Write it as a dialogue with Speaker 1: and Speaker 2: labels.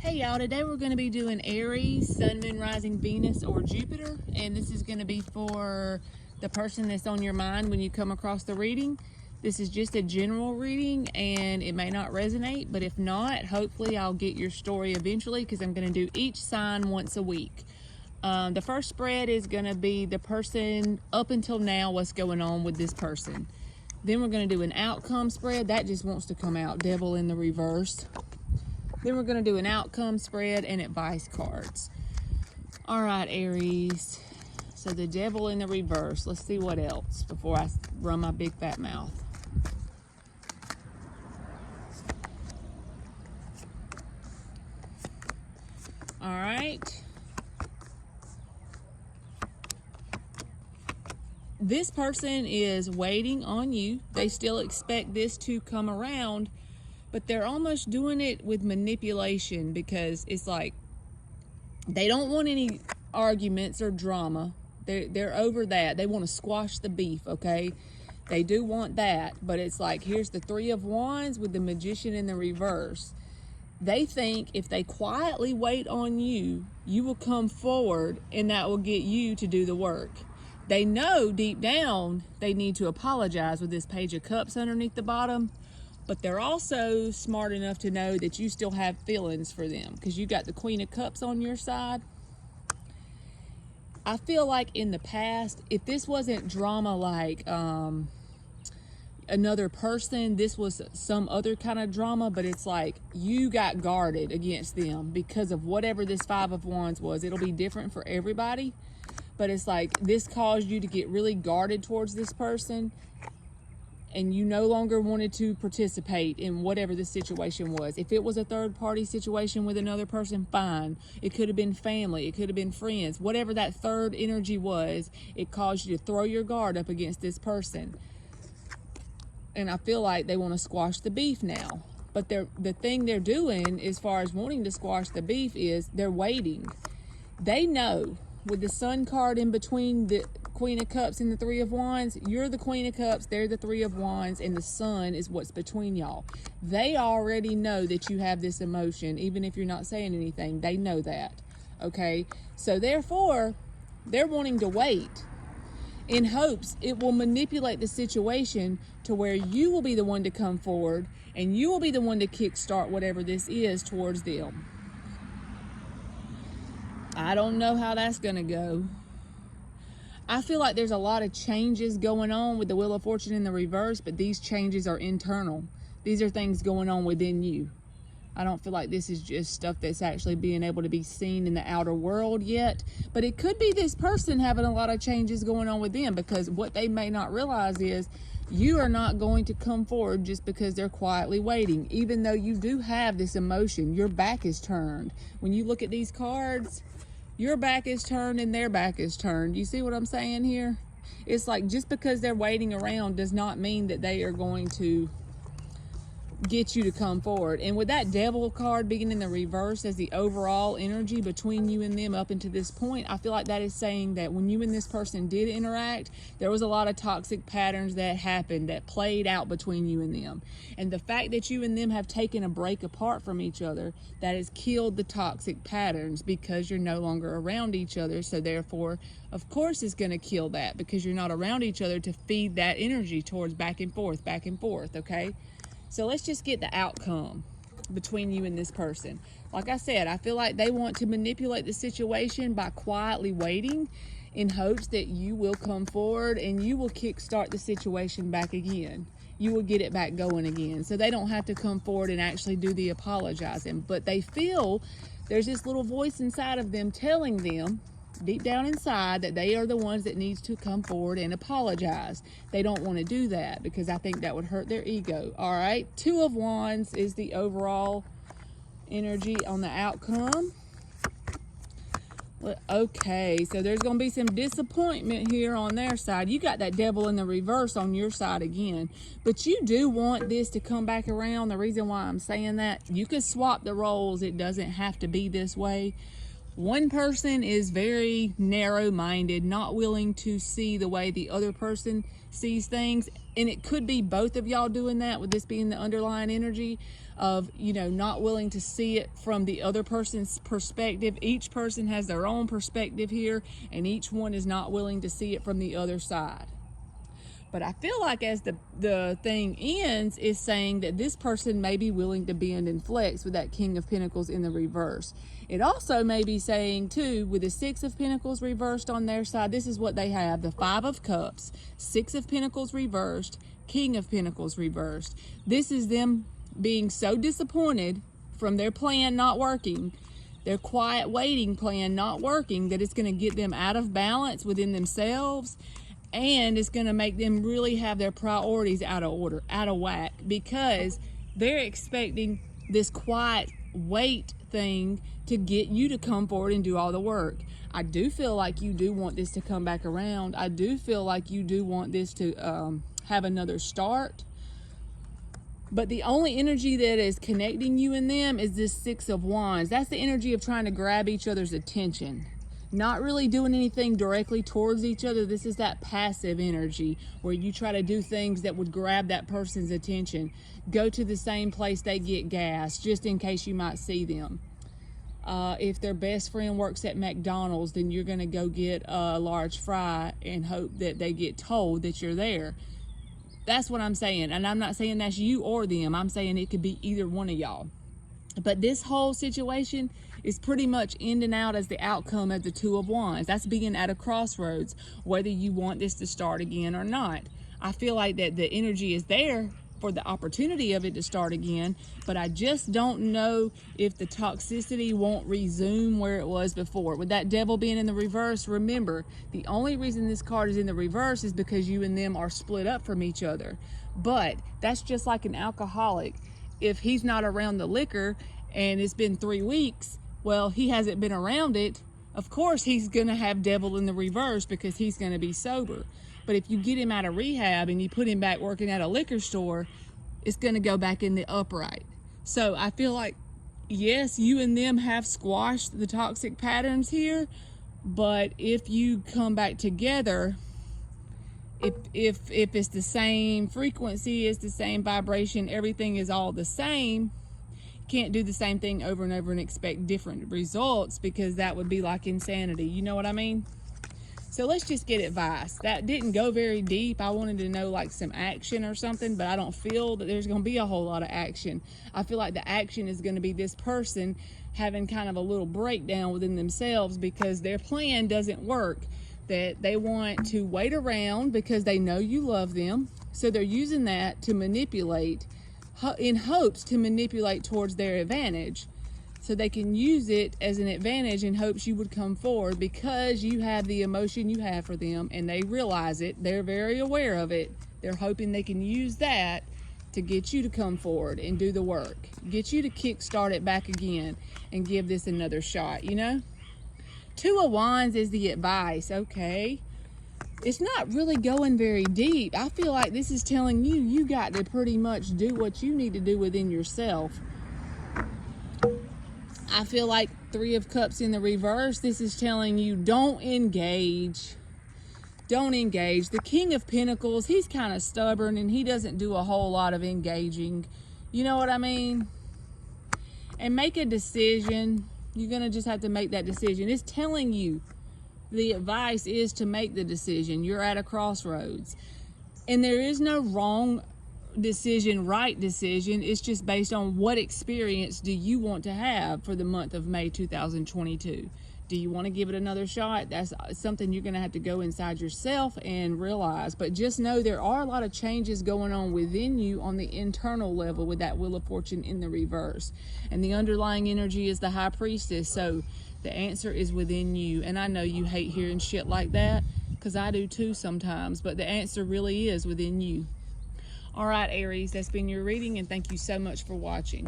Speaker 1: Hey y'all, today we're going to be doing Aries, Sun, Moon, Rising, Venus, or Jupiter, and this is going to be for the person that's on your mind when you come across the reading. This is just a general reading and it may not resonate, but if not, hopefully I'll get your story eventually because I'm going to do each sign once a week. The first spread is going to be the person up until now, what's going on with this person. Then we're going to do an outcome spread. That just wants to come out, Devil in the reverse. Then we're going to do an outcome spread and advice cards. All right, Aries. So the Devil in the reverse. Let's see what else before I run my big fat mouth. All right. This person is waiting on you. They still expect this to come around, but they're almost doing it with manipulation because it's like they don't want any arguments or drama. They're over that. They want to squash the beef, okay? They do want that, but it's like here's the Three of Wands with the Magician in the reverse. They think if they quietly wait on you, you will come forward and that will get you to do the work. They know deep down they need to apologize with this Page of Cups underneath the bottom, but they're also smart enough to know that you still have feelings for them because you got the Queen of Cups on your side. I feel like in the past, if this wasn't drama like another person, this was some other kind of drama, but it's like you got guarded against them because of whatever this Five of Wands was. It'll be different for everybody, but it's like this caused you to get really guarded towards this person and you no longer wanted to participate in whatever the situation was. If it was a third party situation with another person, fine. It could have been family, it could have been friends, whatever that third energy was, it caused you to throw your guard up against this person. And I feel like they want to squash the beef now. But the thing they're doing as far as wanting to squash the beef is they're waiting. They know with the Sun card in between the Queen of Cups and the Three of Wands, you're the Queen of Cups, they're the Three of Wands, and the Sun is what's between y'all. They already know that you have this emotion, even if you're not saying anything. They know that, okay? So therefore, they're wanting to wait in hopes it will manipulate the situation to where you will be the one to come forward and you will be the one to kickstart whatever this is towards them. I don't know how that's going to go. I feel like there's a lot of changes going on with the Wheel of Fortune in the reverse, but these changes are internal. These are things going on within you. I don't feel like this is just stuff that's actually being able to be seen in the outer world yet, but it could be this person having a lot of changes going on with them, because what they may not realize is you are not going to come forward just because they're quietly waiting. Even though you do have this emotion, your back is turned. When you look at these cards, your back is turned and their back is turned. You see what I'm saying here? It's like just because they're waiting around does not mean that they are going to get you to come forward. And with that Devil card being in the reverse as the overall energy between you and them up until this point, I feel like that is saying that when you and this person did interact, there was a lot of toxic patterns that happened, that played out between you and them. And the fact that you and them have taken a break apart from each other, that has killed the toxic patterns because you're no longer around each other. So therefore, of course it's going to kill that because you're not around each other to feed that energy towards back and forth, okay? So let's just get the outcome between you and this person. Like I said, I feel like they want to manipulate the situation by quietly waiting in hopes that you will come forward and you will kickstart the situation back again. You will get it back going again. So they don't have to come forward and actually do the apologizing. But they feel there's this little voice inside of them telling them deep down inside that they are the ones that needs to come forward and apologize. They don't want to do that because I think that would hurt their ego. All right, Two of Wands is the overall energy on the outcome. Okay, so there's going to be some disappointment here on their side. You got that Devil in the reverse on your side again, but you do want this to come back around. The reason why I'm saying that, you can swap the roles. It doesn't have to be this way. One person is very narrow-minded, not willing to see the way the other person sees things. And it could be both of y'all doing that, with this being the underlying energy. of, not willing to see it from the other person's perspective. Each person has their own perspective here, and each one is not willing to see it from the other side. But I feel like as the thing ends, is saying that this person may be willing to bend and flex with that King of Pentacles in the reverse. It also may be saying too, with the Six of Pentacles reversed on their side, this is what they have: the Five of Cups, Six of Pentacles reversed, King of Pentacles reversed. This is them being so disappointed from their plan not working, their quiet waiting plan not working, that it's going to get them out of balance within themselves. And it's going to make them really have their priorities out of order, out of whack, because they're expecting this quiet wait thing to get you to come forward and do all the work. I do feel like you do want this to come back around. I do feel like you do want this to have another start. But the only energy that is connecting you and them is this Six of Wands. That's the energy of trying to grab each other's attention. Not really doing anything directly towards each other. This is that passive energy where you try to do things that would grab that person's attention. Go to the same place they get gas, just in case you might see them. If their best friend works at McDonald's, then you're going to go get a large fry and hope that they get told that you're there. That's what I'm saying. And I'm not saying that's you or them. I'm saying it could be either one of y'all. But this whole situation is pretty much ending out as the outcome of the Two of Wands. That's being at a crossroads, whether you want this to start again or not. I feel like that the energy is there for the opportunity of it to start again, but I just don't know if the toxicity won't resume where it was before. With that Devil being in the reverse, remember, the only reason this card is in the reverse is because you and them are split up from each other. But that's just like an alcoholic. If he's not around the liquor and it's been 3 weeks, well, he hasn't been around it. Of course, he's going to have Devil in the reverse because he's going to be sober. But if you get him out of rehab and you put him back working at a liquor store, it's going to go back in the upright. So I feel like, yes, you and them have squashed the toxic patterns here, but if you come back together, if it's the same frequency, it's the same vibration, everything is all the same, can't do the same thing over and over and expect different results, because that would be like insanity. You know what I mean? So let's just get advice. That didn't go very deep. I wanted to know like some action or something, but I don't feel that there's going to be a whole lot of action. I feel like the action is going to be this person having kind of a little breakdown within themselves because their plan doesn't work. That they want to wait around because they know you love them. So they're using that to manipulate, in hopes to manipulate towards their advantage. So they can use it as an advantage in hopes you would come forward because you have the emotion you have for them and they realize it. They're very aware of it. They're hoping they can use that to get you to come forward and do the work. Get you to kickstart it back again and give this another shot, you know? Two of Wands is the advice, okay? It's not really going very deep. I feel like this is telling you, you got to pretty much do what you need to do within yourself. I feel like Three of Cups in the reverse, this is telling you don't engage. Don't engage. The King of Pentacles, he's kind of stubborn and he doesn't do a whole lot of engaging. You know what I mean? And make a decision. You're going to just have to make that decision. It's telling you, the advice is to make the decision. You're at a crossroads. And there is no wrong decision, right decision. It's just based on what experience do you want to have for the month of May 2022. Do you want to give it another shot? That's something you're going to have to go inside yourself and realize. But just know there are a lot of changes going on within you on the internal level with that Wheel of Fortune in the reverse. And the underlying energy is the High Priestess. So the answer is within you. And I know you hate hearing shit like that, because I do too sometimes. But the answer really is within you. All right, Aries, that's been your reading, and thank you so much for watching.